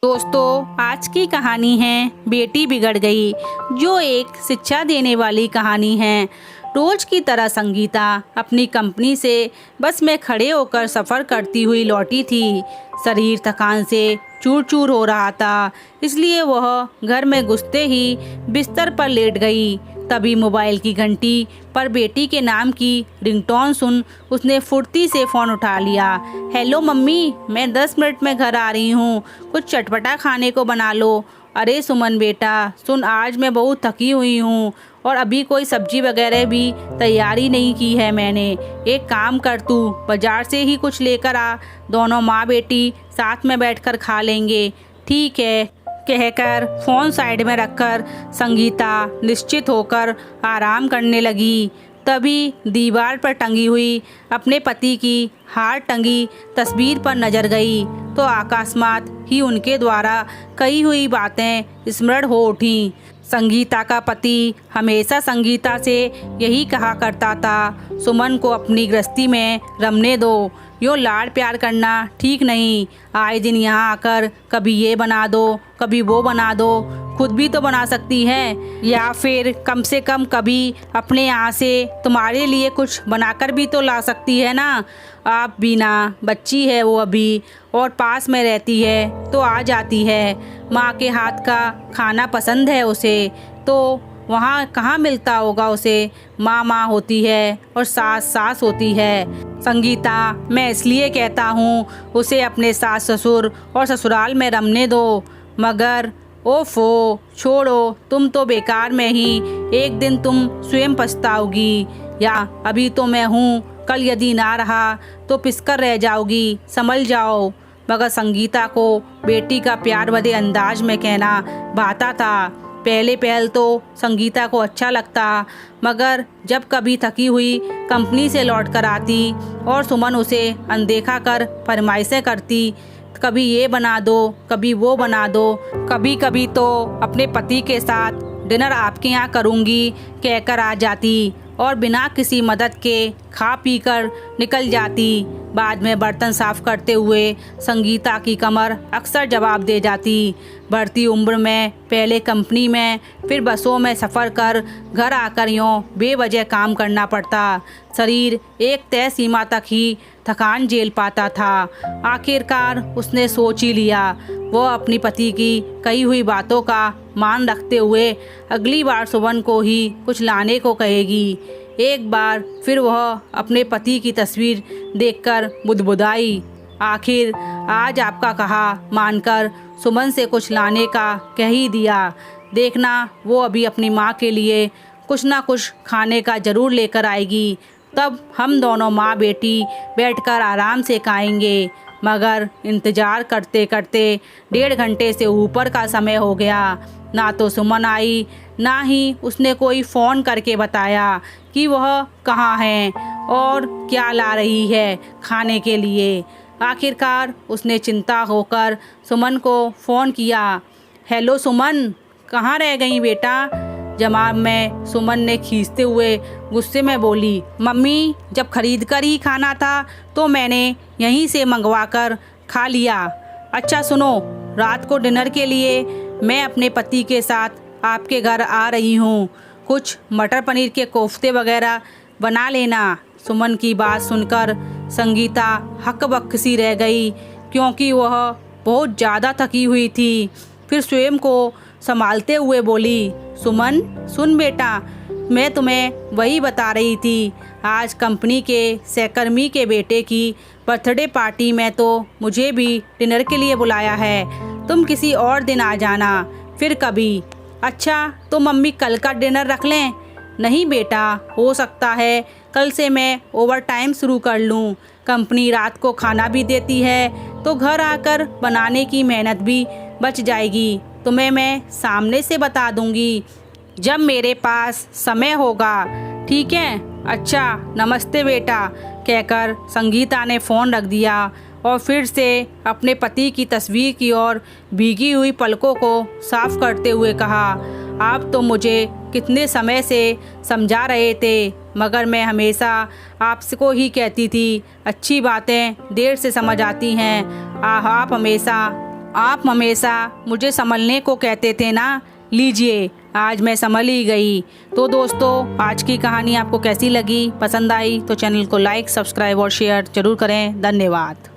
दोस्तों, आज की कहानी है बेटी बिगड़ गई, जो एक शिक्षा देने वाली कहानी है। रोज की तरह संगीता अपनी कंपनी से बस में खड़े होकर सफ़र करती हुई लौटी थी। शरीर थकान से चूर चूर हो रहा था, इसलिए वह घर में घुसते ही बिस्तर पर लेट गई। तभी मोबाइल की घंटी पर बेटी के नाम की रिंगटोन सुन उसने फुर्ती से फ़ोन उठा लिया। हेलो मम्मी, मैं 10 मिनट में घर आ रही हूँ, कुछ चटपटा खाने को बना लो। अरे सुमन बेटा सुन, आज मैं बहुत थकी हुई हूँ और अभी कोई सब्जी वगैरह भी तैयारी नहीं की है मैंने। एक काम कर, तू बाजार से ही कुछ लेकर आ, दोनों माँ बेटी साथ में बैठकर खा लेंगे। ठीक है, कहकर फ़ोन साइड में रखकर संगीता निश्चित होकर आराम करने लगी। तभी दीवार पर टंगी हुई अपने पति की हार टंगी तस्वीर पर नजर गई तो अकस्मात ही उनके द्वारा कही हुई बातें स्मरण हो उठी। संगीता का पति हमेशा संगीता से यही कहा करता था, सुमन को अपनी गृहस्थी में रमने दो, यूँ लाड़ प्यार करना ठीक नहीं। आए दिन यहाँ आकर कभी ये बना दो, कभी वो बना दो, खुद भी तो बना सकती है, या फिर कम से कम कभी अपने यहाँ से तुम्हारे लिए कुछ बनाकर भी तो ला सकती है ना। आप भी ना, बच्ची है वो अभी, और पास में रहती है तो आ जाती है। माँ के हाथ का खाना पसंद है उसे, तो वहाँ कहाँ मिलता होगा उसे। माँ माँ होती है और सास सास होती है। संगीता, मैं इसलिए कहता हूँ उसे अपने सास ससुर और ससुराल में रमने दो। मगर ओफो छोड़ो, तुम तो बेकार में ही, एक दिन तुम स्वयं पछताओगी। या अभी तो मैं हूँ, कल यदि ना रहा तो पिसकर रह जाओगी, संभल जाओ। मगर संगीता को बेटी का प्यार भरे अंदाज में कहना भाता था। पहले पहल तो संगीता को अच्छा लगता, मगर जब कभी थकी हुई कंपनी से लौट कर आती और सुमन उसे अनदेखा कर फरमाइशें करती, कभी ये बना दो, कभी वो बना दो, कभी कभी तो अपने पति के साथ डिनर आपके यहाँ करूँगी कहकर आ जाती और बिना किसी मदद के खा पी कर निकल जाती। बाद में बर्तन साफ करते हुए संगीता की कमर अक्सर जवाब दे जाती। बढ़ती उम्र में पहले कंपनी में, फिर बसों में सफ़र कर घर आकर यूँ बेवजह काम करना पड़ता। शरीर एक तय सीमा तक ही थकान झेल पाता था। आखिरकार उसने सोच ही लिया, वो अपनी पति की कही हुई बातों का मान रखते हुए अगली बार सुमन को ही कुछ लाने को कहेगी। एक बार फिर वह अपने पति की तस्वीर देखकर बुदबुदाई, आखिर आज आपका कहा मानकर सुमन से कुछ लाने का कह ही दिया। देखना, वो अभी अपनी माँ के लिए कुछ ना कुछ खाने का ज़रूर लेकर आएगी, तब हम दोनों माँ बेटी बैठकर आराम से खाएंगे। मगर इंतज़ार करते करते 1.5 घंटे से ऊपर का समय हो गया। ना तो सुमन आई, ना ही उसने कोई फ़ोन करके बताया कि वह कहाँ है और क्या ला रही है खाने के लिए। आखिरकार उसने चिंता होकर सुमन को फ़ोन किया। हेलो सुमन, कहाँ रह गई बेटा? जवाब में सुमन ने खींचते हुए गुस्से में बोली, मम्मी जब खरीद कर ही खाना था तो मैंने यहीं से मंगवा कर खा लिया। अच्छा सुनो, रात को डिनर के लिए मैं अपने पति के साथ आपके घर आ रही हूँ, कुछ मटर पनीर के कोफ्ते वगैरह बना लेना। सुमन की बात सुनकर संगीता हकबक सी रह गई, क्योंकि वह बहुत ज़्यादा थकी हुई थी। फिर स्वयं को संभालते हुए बोली, सुमन सुन बेटा, मैं तुम्हें वही बता रही थी, आज कंपनी के सहकर्मी के बेटे की बर्थडे पार्टी में तो मुझे भी डिनर के लिए बुलाया है, तुम किसी और दिन आ जाना फिर कभी। अच्छा तो मम्मी कल का डिनर रख लें? नहीं बेटा, हो सकता है कल से मैं ओवर टाइम शुरू कर लूँ। कंपनी रात को खाना भी देती है तो घर आकर बनाने की मेहनत भी बच जाएगी। तुम्हें मैं सामने से बता दूंगी जब मेरे पास समय होगा, ठीक है? अच्छा नमस्ते बेटा, कहकर संगीता ने फ़ोन रख दिया और फिर से अपने पति की तस्वीर की ओर भीगी हुई पलकों को साफ करते हुए कहा, आप तो मुझे कितने समय से समझा रहे थे, मगर मैं हमेशा आपको ही कहती थी अच्छी बातें देर से समझ आती हैं। आप हमेशा आप हमेशा मुझे संभलने को कहते थे ना, लीजिए आज मैं संभल ही गई। तो दोस्तों, आज की कहानी आपको कैसी लगी, पसंद आई तो चैनल को लाइक, सब्सक्राइब और शेयर जरूर करें। धन्यवाद।